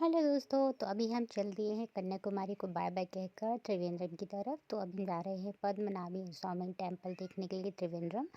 Hello दोस्तों, तो अभी हम चल दिए हैं कन्याकुमारी को बाय बाय कहकर त्रिवेंद्रम की तरफ। तो अभी जा रहे हैं पद्मनाभी स्वामी टेम्पल देखने के लिए त्रिवेंद्रम।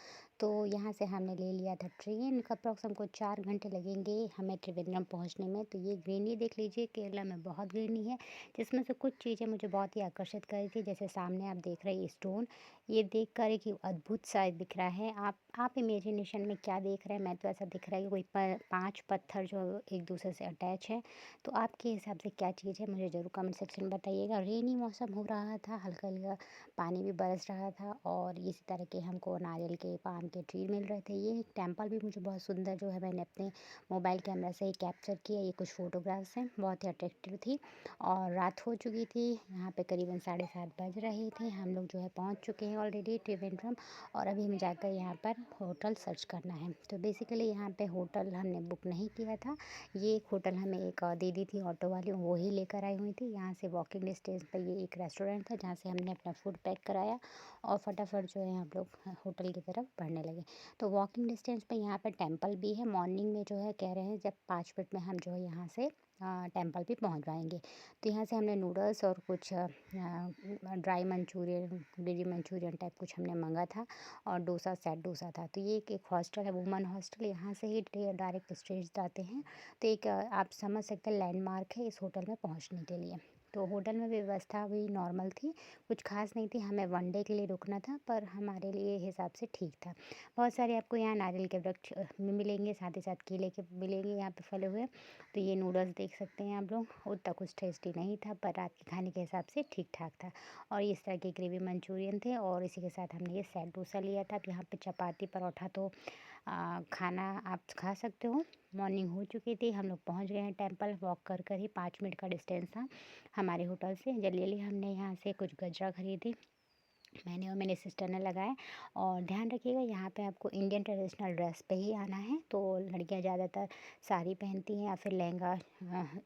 तो यहाँ से हमने ले लिया था ट्रेन, अप्रॉक्स हमको 4 घंटे लगेंगे हमें त्रिवेंद्रम पहुँचने में। तो ये ग्रीनरी देख लीजिए, केरला में बहुत ग्रीनरी है, जिसमें से कुछ चीज़ें मुझे बहुत ही आकर्षित कर रही थी। जैसे सामने आप देख रहे हैं स्टोन, ये देख कर एक अद्भुत सा दिख रहा है। आप इमेजिनेशन में क्या देख रहे हैं? मैं तो ऐसा दिख रहा है कि कोई 5 पत्थर जो एक दूसरे से अटैच है। तो आपके हिसाब से क्या चीज़ है, मुझे ज़रूर कमेंट सेक्शन में बताइएगा। रेनी मौसम हो रहा था, हल्का-हल्का पानी भी बरस रहा था और इसी तरह के हमको नारियल के, पाम के ट्री मिल रहे थे। ये टेम्पल भी मुझे बहुत सुंदर जो है मैंने अपने मोबाइल कैमरा से ही कैप्चर किया। ये कुछ फ़ोटोग्राफ्स हैं, बहुत ही अट्रैक्टिव थी और रात हो चुकी थी। यहाँ पे करीबन 7:30 बज रहे थे। हम लोग जो है पहुँच चुके हैं ऑलरेडी त्रिवेंद्रम और अभी हमें जाकर यहाँ पर होटल सर्च करना है। तो बेसिकली यहाँ पे होटल हमने बुक नहीं किया था। ये एक होटल हमें एक दीदी थी ऑटो वाली, वो ही लेकर आई हुई थी। यहाँ से वॉकिंग डिस्टेंस पर ये एक रेस्टोरेंट था, जहाँ से हमने अपना फूड पैक कराया और फटाफट जो है हम लोग होटल की तरफ बढ़ने लगे। तो वॉकिंग डिस्टेंस पे यहाँ पे टेंपल भी है। मॉर्निंग में जो है कह रहे हैं जब 5 मिनट में हम जो है यहाँ से टेंपल भी पहुँच जाएँगे। तो यहाँ से हमने नूडल्स और कुछ dry Manchurian, veggie Manchurian type कुछ हमने मँगा था और डोसा, सेट डोसा था। तो ये एक हॉस्टल है, वुमन हॉस्टल, यहाँ से ही डायरेक्ट स्ट्रेट जाते हैं। तो एक आप समझ सकते हैं लैंडमार्क है इस होटल में पहुंचने के लिए। तो होटल में व्यवस्था भी नॉर्मल थी, कुछ खास नहीं थी। हमें 1 डे के लिए रुकना था, पर हमारे लिए हिसाब से ठीक था। बहुत सारे आपको यहाँ नारियल के वृक्ष मिलेंगे, साथ ही साथ केले के मिलेंगे यहाँ पे फले हुए। तो ये नूडल्स देख सकते हैं आप लोग, उतना कुछ टेस्टी नहीं था, पर रात के खाने के हिसाब से ठीक ठाक था। और इस तरह के ग्रेवी मंचूरियन थे और इसी के साथ हमने ये सेट डोसा लिया था। अब यहाँ पे चपाती परोठा तो खाना आप खा सकते हो। मॉर्निंग हो चुकी थी, हम लोग पहुँच गए हैं टेंपल। वॉक कर ही 5 मिनट का डिस्टेंस था हमारे होटल से। जल्दी-जल्दी हमने यहाँ से कुछ गजरा खरीदी, मैंने और मेरे सिस्टर ने लगाए। और ध्यान रखिएगा यहाँ पे आपको इंडियन ट्रेडिशनल ड्रेस पे ही आना है। तो लड़कियाँ ज़्यादातर साड़ी पहनती हैं या फिर लहंगा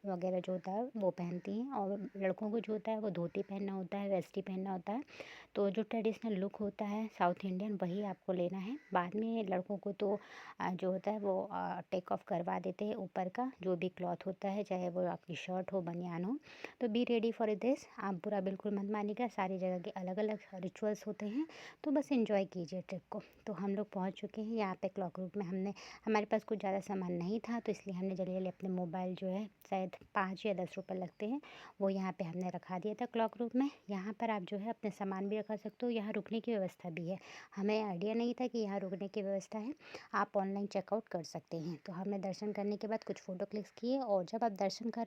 वगैरह जो होता है वो पहनती हैं, और लड़कों को जो होता है वो धोती पहनना होता है, वेस्टी पहनना होता है। तो जो ट्रेडिशनल लुक होता है साउथ इंडियन, वही आपको लेना है। बाद में लड़कों को तो जो होता है वो टेक ऑफ करवा देते हैं ऊपर का जो भी क्लॉथ होता है, चाहे वो आपकी शर्ट हो, बनियान हो। तो बी रेडी फॉर दिस, आप बुरा बिल्कुल मत मानिएगा, सारी जगह के अलग-अलग रिचुअल्स होते हैं। तो बस एन्जॉय कीजिए ट्रिप को। तो हम लोग पहुँच चुके हैं यहाँ पे क्लॉक रूम में। हमारे पास कुछ ज़्यादा सामान नहीं था, तो इसलिए हमने जल्दी-जल्दी अपने मोबाइल जो है शायद 5 या 10 रुपए लगते हैं, वो यहाँ पे हमने रखा दिया था क्लॉक रूम में। यहाँ पर आप जो है अपने सामान भी रखा सकते हो, यहाँ रुकने की व्यवस्था भी है। हमें आइडिया नहीं था कि यहाँ रुकने की व्यवस्था है, आप ऑनलाइन चेकआउट कर सकते हैं। तो हमने दर्शन करने के बाद कुछ फ़ोटो क्लिक्स किए और जब आप दर्शन कर रहे